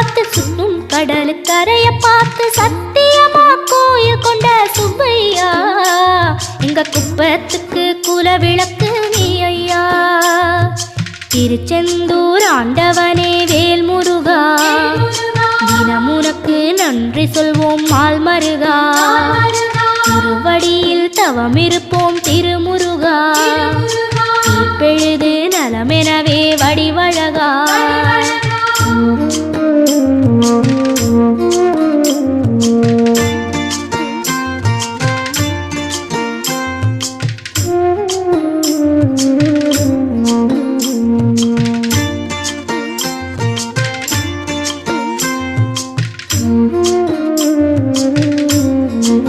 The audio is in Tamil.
பார்த்து சுத்தும் கடலுக்கரைய பார்த்து சத்தியமா கோயில் கொண்ட சுப்பையா எங்க குப்பத்துக்கு குல விளக்கு நீ ஐயா. திருச்செந்தூர் ஆண்டவனே வேல் முருகா தினமுனக்கு நன்றி சொல்வோம் மால் மருகா. திருவடியில் தவமிருப்போம் திரு